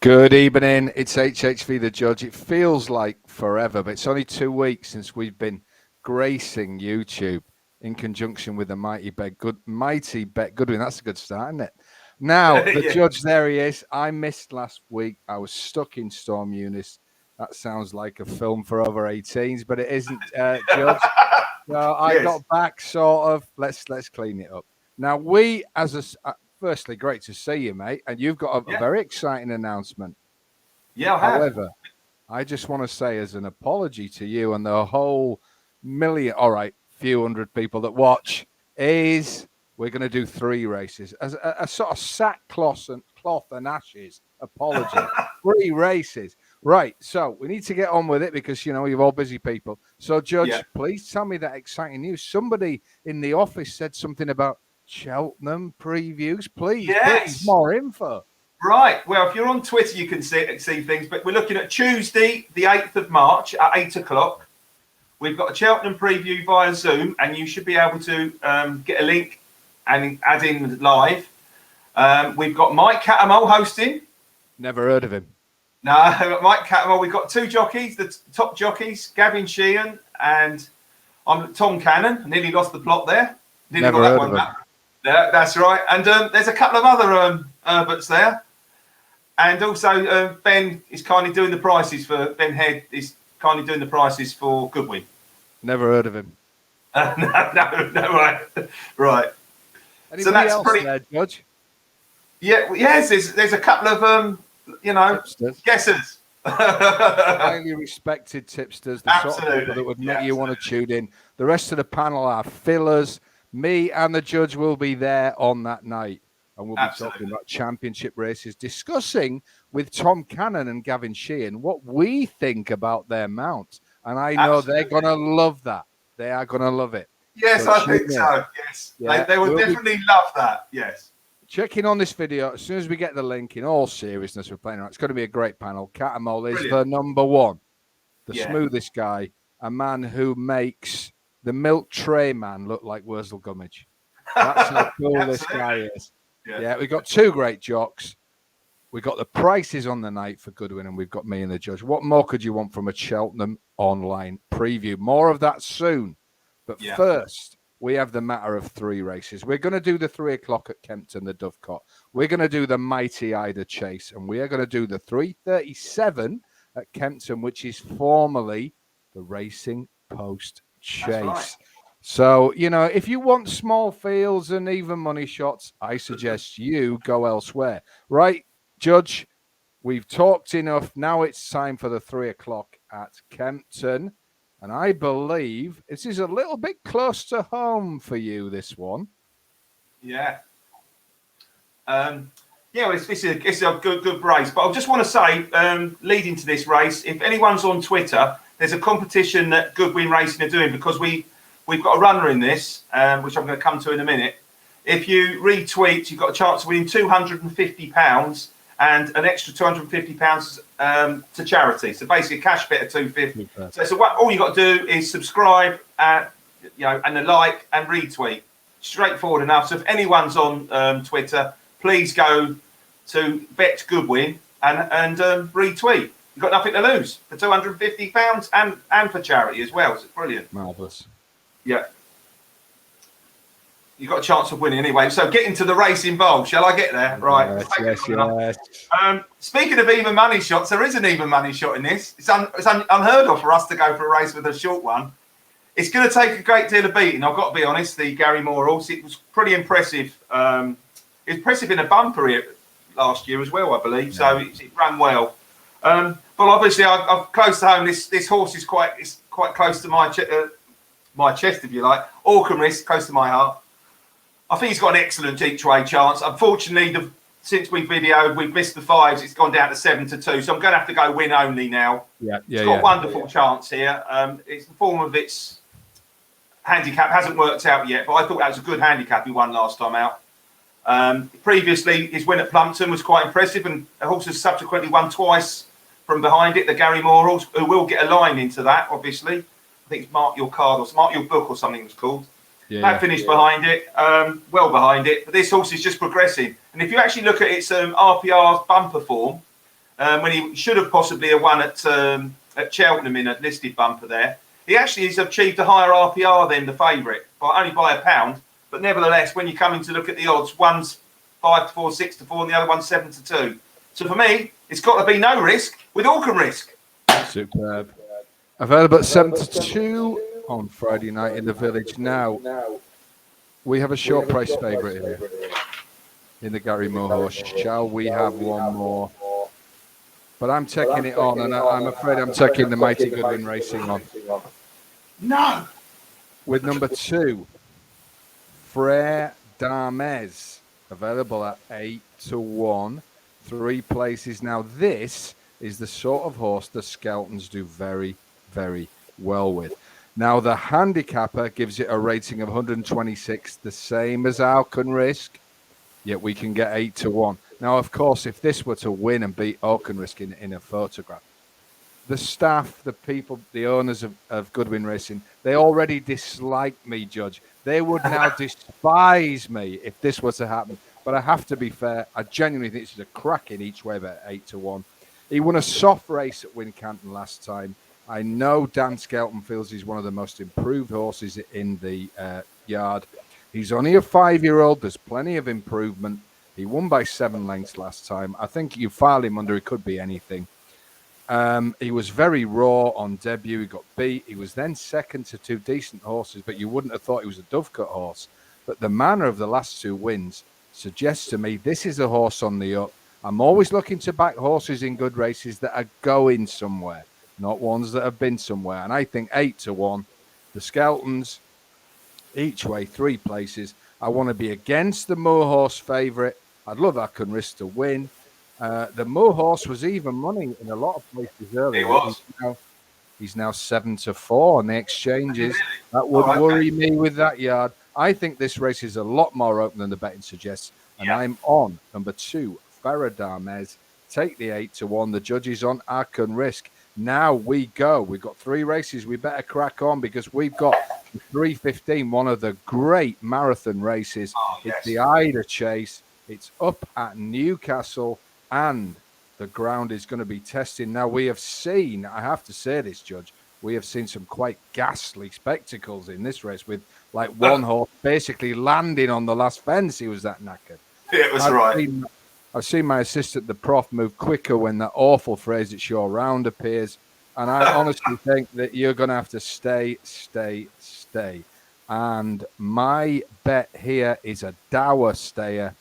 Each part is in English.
Good evening. It's HHV the Judge. It feels like forever, but it's only 2 weeks since we've been gracing YouTube in conjunction with the mighty Bet Goodwin. That's a good start, isn't it? Now, the Judge, there he is. I missed last week. I was stuck in Storm Eunice. That sounds like a film for over 18s, but it isn't, Judge. So I got back, sort of. Let's clean it up. Now, we, as a... Firstly, great to see you, mate. And you've got a very exciting announcement. Yeah, I have. However, I just want to say as an apology to you and the whole few hundred people that watch, is we're going to do 3 races. As a sort of sackcloth and ashes apology. 3 races. Right, so we need to get on with it because, you're all busy people. So, Judge, please tell me that exciting news. Somebody in the office said something about Cheltenham previews, please. Yes. Please, more info. Right. Well, if you're on Twitter, you can see things. But we're looking at Tuesday, the 8th of March at 8 o'clock. We've got a Cheltenham preview via Zoom, and you should be able to get a link and add in live. We've got Mike Cattermole hosting. Never heard of him. No, Mike Cattermole. We've got 2 jockeys, the top jockeys, Gavin Sheehan and I'm Tom Cannon. I nearly lost the plot there. Never heard of him. Yeah, that's right. And there's a couple of other Herberts there. And also Ben is kindly doing the prices for Ben Head is kindly doing the prices for Goodwin. Never heard of him. No way. Right. Anybody so that's else pretty there, Judge? Yeah, yes, there's a couple of tipsters. Guessers. Highly respected tipsters, the sort of people that would make you want to tune in. The rest of the panel are fillers. Me and the Judge will be there on that night, and we'll be talking about championship races, discussing with Tom Cannon and Gavin Sheehan what we think about their mount. And I know they're going to love that. They are going to love it. Yes, so I think so. Yes, they will definitely love that. Yes. Checking on this video, as soon as we get the link, in all seriousness, we're playing around. It's going to be a great panel. Cattermole is the number one, the smoothest guy, a man who makes the milk tray man look like Wurzel Gummidge. That's how cool this guy is. Yeah, we've got 2 great jocks. We've got the prices on the night for Goodwin, and we've got me and the Judge. What more could you want from a Cheltenham online preview? More of that soon. But first, we have the matter of 3 races. We're going to do the 3 o'clock at Kempton, the Dovecot. We're going to do the mighty Ida Chase, and we are going to do the 3:37 at Kempton, which is formerly the Racing Post Chase. Right. So, if you want small fields and even money shots, I suggest you go elsewhere. Right, Judge? We've talked enough. Now it's time for the 3 o'clock at Kempton. And I believe this is a little bit close to home for you, this one. Yeah. This is a good race. But I just want to say, leading to this race, if anyone's on Twitter, there's a competition that Goodwin Racing are doing because we've got a runner in this, which I'm going to come to in a minute. If you retweet, you've got a chance of winning £250 and an extra £250 to charity. So basically, a cash bet of £250. So all you got to do is subscribe, and a like and retweet. Straightforward enough. So if anyone's on Twitter, please go to Bet Goodwin and retweet. You've got nothing to lose for £250 and for charity as well. So it's brilliant. Marvellous. Yeah. You've got a chance of winning anyway. So get into the race involved. Shall I get there? Right. Yes. Speaking of even money shots, there is an even money shot in this. It's unheard of for us to go for a race with a short one. It's going to take a great deal of beating. I've got to be honest, the Gary Moore horse. It was pretty impressive. It was impressive in a bumper here last year as well, I believe. So it ran well. But obviously, I've close to home. This horse is quite close to my chest, if you like. Acunrisque, close to my heart. I think he's got an excellent each way chance. Unfortunately, since we've videoed, we've missed the 5s. It's gone down to 7-2. So I'm going to have to go win only now. It's got a wonderful chance here. It's the form of its handicap hasn't worked out yet, but I thought that was a good handicap he won last time out. Previously, his win at Plumpton was quite impressive, and the horse has subsequently won twice from behind it. The Gary Moore horse, who will get a line into that, obviously. I think it's Mark Your Card or Mark Your Book or something it was called. That finished behind it, well behind it. But this horse is just progressing. And if you actually look at its RPR's bumper form, when he should have possibly have won at Cheltenham in a listed bumper there. He actually has achieved a higher RPR than the favourite, only by £1. But nevertheless, when you come in to look at the odds, one's 5-4, 6-4, and the other one's 7-2. So for me, it's got to be no risk with Acunrisque. Superb. Available at 7-2 on Friday night in the village. Now, we have a short price favourite here in the Gary Moore horse. Shall we have one more? But I'm taking it on, and I'm afraid I'm taking the mighty Goodwin Racing on. No. With number 2, Frere Darmez, available at 8-1, 3 places. Now, this is the sort of horse the Skeltons do very, very well with. Now, the handicapper gives it a rating of 126, the same as Acunrisque, yet we can get 8-1. Now, of course, if this were to win and beat Acunrisque in a photograph, the staff, the people, the owners of Goodwin Racing, they already dislike me, Judge. They would now despise me if this was to happen. But I have to be fair. I genuinely think this is a cracking each way bet 8-1. He won a soft race at Wincanton last time. I know Dan Skelton feels he's one of the most improved horses in the yard. He's only a 5-year-old. There's plenty of improvement. He won by 7 lengths last time. I think you file him under, it could be anything. He was very raw on debut. He got beat. He was then second to 2 decent horses, but you wouldn't have thought he was a Dovecote horse. But the manner of the last 2 wins suggests to me this is a horse on the up. I'm always looking to back horses in good races that are going somewhere, not ones that have been somewhere. And I think 8-1, the Skeltons, each way 3 places. I want to be against the Moor horse favourite. I'd love Acunrisque to win. The Moor horse was even money in a lot of places earlier. He was. He's now 7-4 on the exchanges. That would worry me with that yard. I think this race is a lot more open than the betting suggests. And I'm on number 2, Frere Darmez. Take the 8-1. The judges on Acunrisque. Now we go. We've got 3 races. We better crack on because we've got 3:15, one of the great marathon races. It's the Ida Chase. It's up at Newcastle, and the ground is going to be testing. Now, we have seen, I have to say this, Judge, we have seen some quite ghastly spectacles in this race with like one horse basically landing on the last fence. He was that knackered. Yeah, it was right. I've seen my assistant, the prof, move quicker when that awful Fraser Shaw round appears. And I honestly think that you're going to have to stay. And my bet here is a dour stayer.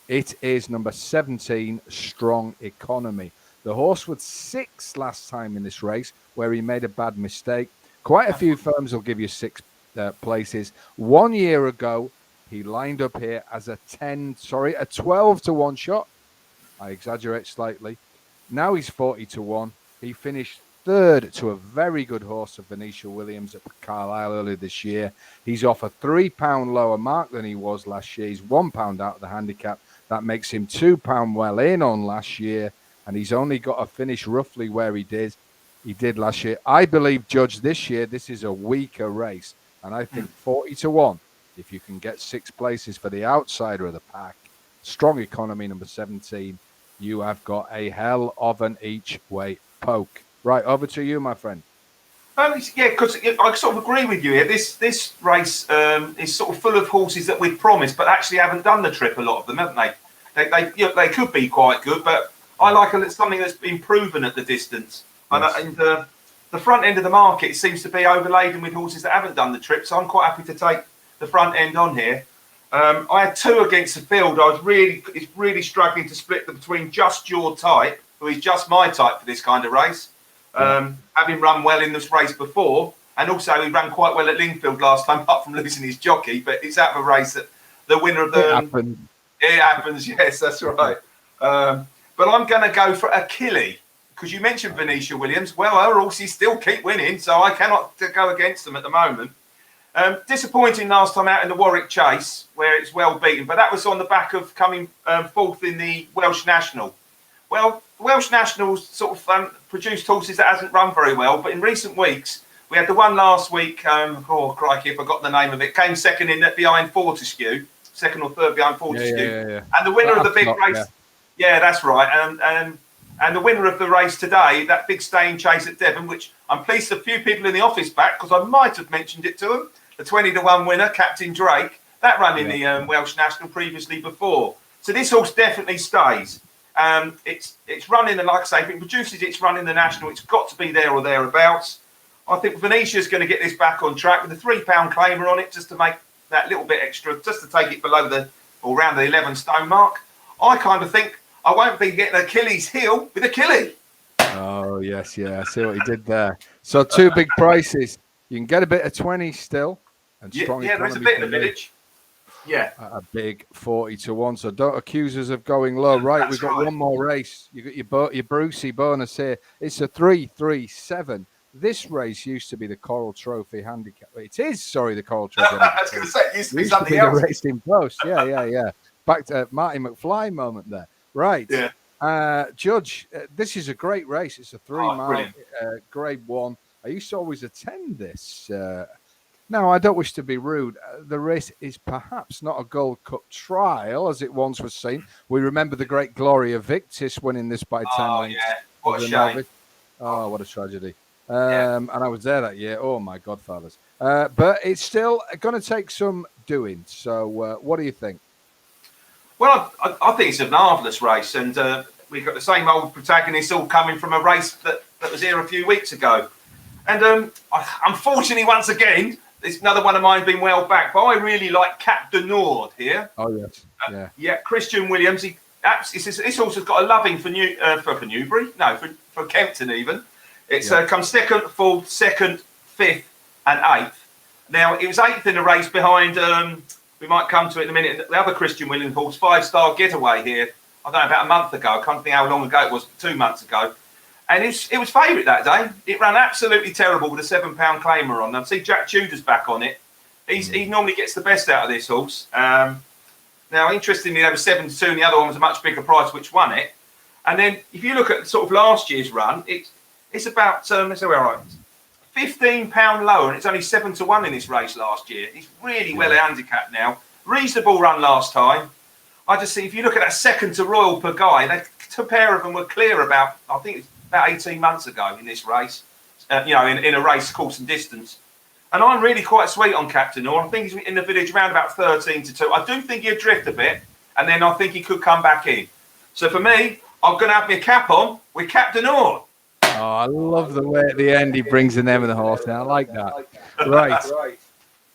It is number 17, Strong Economy. The horse was 6 last time in this race where he made a bad mistake. Quite a few firms will give you 6 places. 1 year ago, he lined up here as a 12-1 shot. I exaggerate slightly. Now he's 40-1. He finished 3rd to a very good horse of Venetia Williams at Carlisle earlier this year. He's off a £3 lower mark than he was last year. He's £1 out of the handicap. That makes him £2 well in on last year. And he's only got to finish roughly where he did last year. I believe, Judge, this year, this is a weaker race. And I think 40-1, if you can get 6 places for the outsider of the pack, Strong Economy, number 17, you have got a hell of an each-way poke. Right, over to you, my friend. Yeah, because I sort of agree with you here. This race is sort of full of horses that we've promised, but actually haven't done the trip. A lot of them, haven't they? They could be quite good, but I like something that's been proven at the distance. Yes. And the front end of the market seems to be overladen with horses that haven't done the trip. So I'm quite happy to take the front end on here. I had 2 against the field. It's really struggling to split them between Just Your Type, who is just my type for this kind of race. Having run well in this race before, and also he ran quite well at Lingfield last time, apart from losing his jockey. But it's out of a race that the winner of the it happens. Yes, that's right. But I'm going to go for Achille because you mentioned Venetia Williams. Well, her horses still keep winning, so I cannot go against them at the moment. Disappointing last time out in the Warwick Chase, where it's well beaten, but that was on the back of coming 4th in the Welsh National. Well, Welsh Nationals sort of produced horses that hasn't run very well, but in recent weeks, we had the one last week, crikey, I forgot the name of it, came second in behind Fortescue, 2nd or 3rd behind Fortescue. Yeah. And the winner of the big race, yeah, that's right. And And the winner of the race today, that big staying chase at Devon, which I'm pleased a few people in the office back, because I might have mentioned it to them, the 20-1 winner, Captain Drake, that ran in the Welsh National previously before. So this horse definitely stays. It's running, and like I say, if it produces its run in the National, it's got to be there or thereabouts. I think Venetia's going to get this back on track with a £3 claimer on it, just to make that little bit extra, just to take it below or around the 11 stone mark. I kind of think I won't be getting Achilles' heel with Achilles. Oh, yes, yeah. I see what he did there. So 2 big prices. You can get a bit of 20 still. And strong there is a bit in the village. Yeah. A big 40-1. So don't accuse us of going low. Right, we've got one more race. You got your Brucey bonus here. It's a 3-3-7. This race used to be the Coral Trophy handicap. It is, sorry, the Coral Trophy. I was going to say, it used to be something else. The Racing Post. Yeah. Back to Marty McFly moment there. Right. Yeah. Judge, this is a great race. It's a 3-mile grade 1. I used to always attend this. Now, I don't wish to be rude. The race is perhaps not a Gold Cup trial, as it once was seen. We remember the great Gloria Victis winning this by 10 lengths. Yeah. What a shame. Oh, what a tragedy. And I was there that year. Oh, my godfathers. But it's still going to take some doing. So what do you think? Well, I think it's a marvellous race. And we've got the same old protagonists all coming from a race that was here a few weeks ago. And unfortunately, once again, it's another one of mine been well back. But I really like Cap de Nord here. Oh, yes. Christian Williams. This horse has got a loving for Newbury. No, for Kempton even. It's come second, fourth, second, fifth, and eighth. Now, it was eighth in the race behind, we might come to it in a minute, the other Christian Williams horse, 5-Star Getaway here, I don't know, about a month ago. I can't think how long ago it was, 2 months ago. And it was favourite that day. It ran absolutely terrible with a £7 claimer on. Now, see, Jack Tudor's back on it. He normally gets the best out of this horse. Now, interestingly, there was 7-2, and the other one was a much bigger price, which won it. And then, if you look at sort of last year's run, it's about, let's say we're right, £15 lower, and it's only 7-1 in this race last year. It's really well handicapped now. Reasonable run last time. I just see, if you look at that second to Royal per guy, the pair of them were clear about, I think it's about 18 months ago in this race, in a race course and distance. And I'm really quite sweet on Captain Nord. I think he's in the village around about 13-2. I do think he'll drift a bit, and then I think he could come back in. So for me, I'm going to have my cap on with Captain Nord. Oh, I love the way at the end he brings the name of the horse now. I like that. Right.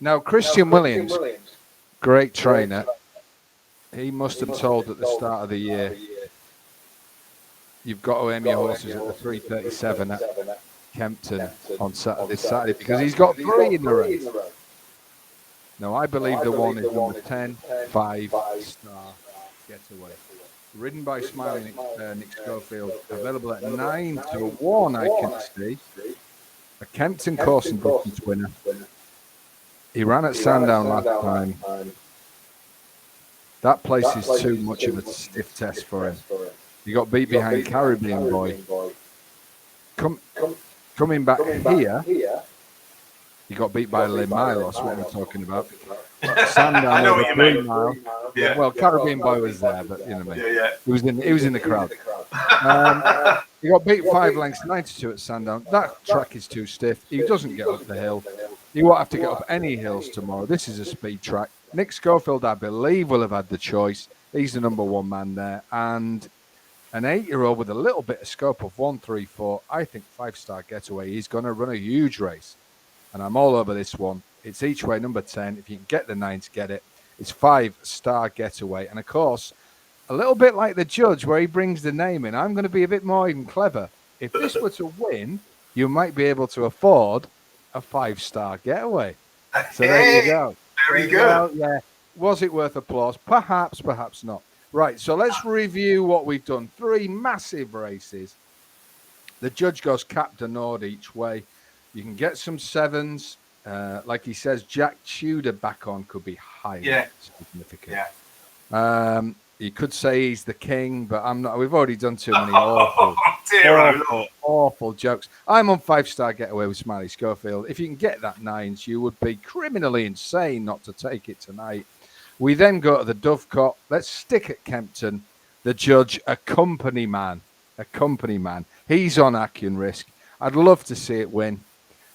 Now, Christian Williams, great trainer. He must have told at the start of the year, you've got to aim your horses at the 337 at Kempton on Saturday, because he's got 3 in the race. Now, I believe the one is number 10, 5-Star Getaway. Ridden by Smiling Nick Schofield, available at 9-1, I can see. A Kempton course and distance winner. He ran at Sandown last time. That place is too much of a stiff test for him. He got beat behind Caribbean Boy. Coming back here, he got beat by Le Milos, what we're talking about. Sandown, I know what you mean. Mile. Yeah. Well, Caribbean Boy was there, but you know what I mean. Yeah. He was in the crowd. He got beat 5 lengths, 92 at Sandown. That track is too stiff. He doesn't get up the hill. He won't have to get up any hills tomorrow. This is a speed track. Nick Schofield, I believe, will have had the choice. He's the number 1 man there. And an 8-year-old with a little bit of scope of 1-3-4. I think 5-Star Getaway. He's going to run a huge race. And I'm all over this one. It's each way, number 10. If you can get the 9 to get it, it's 5-Star Getaway. And, of course, a little bit like the judge where he brings the name in, I'm going to be a bit more even clever. If this were to win, you might be able to afford a 5-Star Getaway. So there you go. Very good. Yeah. Was it worth applause? Perhaps, perhaps not. Right, so let's review what we've done. 3 massive races. The judge goes Cap de Nord each way. You can get some 7s. Like he says, Jack Tudor back on could be highly significant. Yeah. You could say he's the king, but I'm not. We've already done too many awful jokes. I'm on 5-Star Getaway with Smiley Schofield. If you can get that 9s, you would be criminally insane not to take it tonight. We then go to the Dovecot. Let's stick at Kempton. The judge, a company man. a company man. He's on Acunrisque. I'd love to see it win,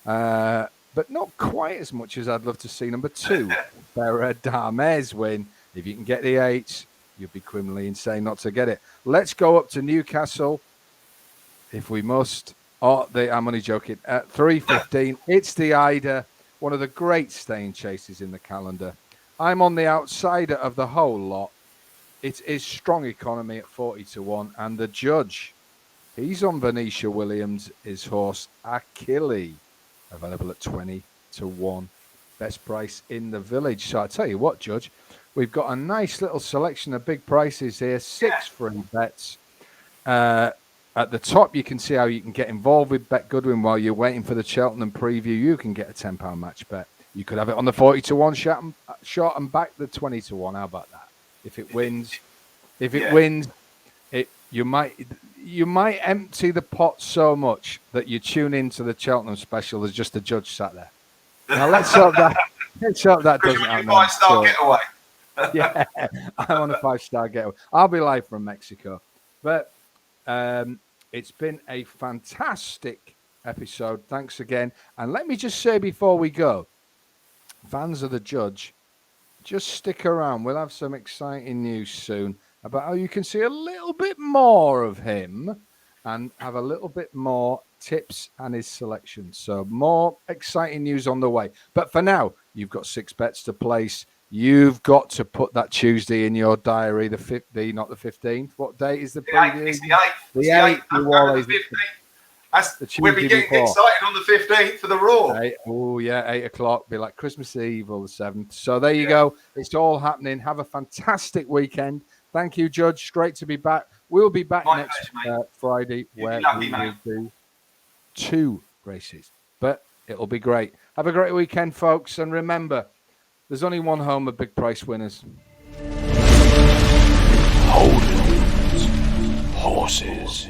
but not quite as much as I'd love to see number 2, Beradames, win. If you can get the 8s, you'd be criminally insane not to get it. Let's go up to Newcastle, if we must. I'm only joking. At 3:15, it's the Ida, one of the great staying chases in the calendar. I'm on the outsider of the whole lot. It is strong economy at 40-1, and the judge, he's on Venetia Williams, his horse Achille, available at 20-1, best price in the village. So I tell you what, Judge, we've got a nice little selection of big prices here. 6 free bets. At the top, you can see how you can get involved with Bet Goodwin while you're waiting for the Cheltenham preview. You can get a £10 match bet. You could have it on the 40-1 shot and back the 20-1. How about that? If it wins, you might empty the pot so much that you tune into the Cheltenham special. There's just a judge sat there. Now let's hope that doesn't happen. 5-star getaway. Yeah, I want a 5-star getaway. I'll be live from Mexico, but it's been a fantastic episode. Thanks again. And let me just say before we go, fans of the judge, just stick around. We'll have some exciting news soon about how you can see a little bit more of him and have a little bit more tips and his selections. So more exciting news on the way. But for now, you've got 6 bets to place. You've got to put that Tuesday in your diary, not the 15th. What date is the preview? It's the 8th. The 8th. We'll be getting excited on the 15th for the Raw. Oh, yeah, 8 o'clock. Be like Christmas Eve or the 7th. So there you go. It's all happening. Have a fantastic weekend. Thank you, Judge. Great to be back. We'll be back next Friday where we will do 2 races. But it'll be great. Have a great weekend, folks. And remember, there's only one home of big price winners. Holdens. Horses.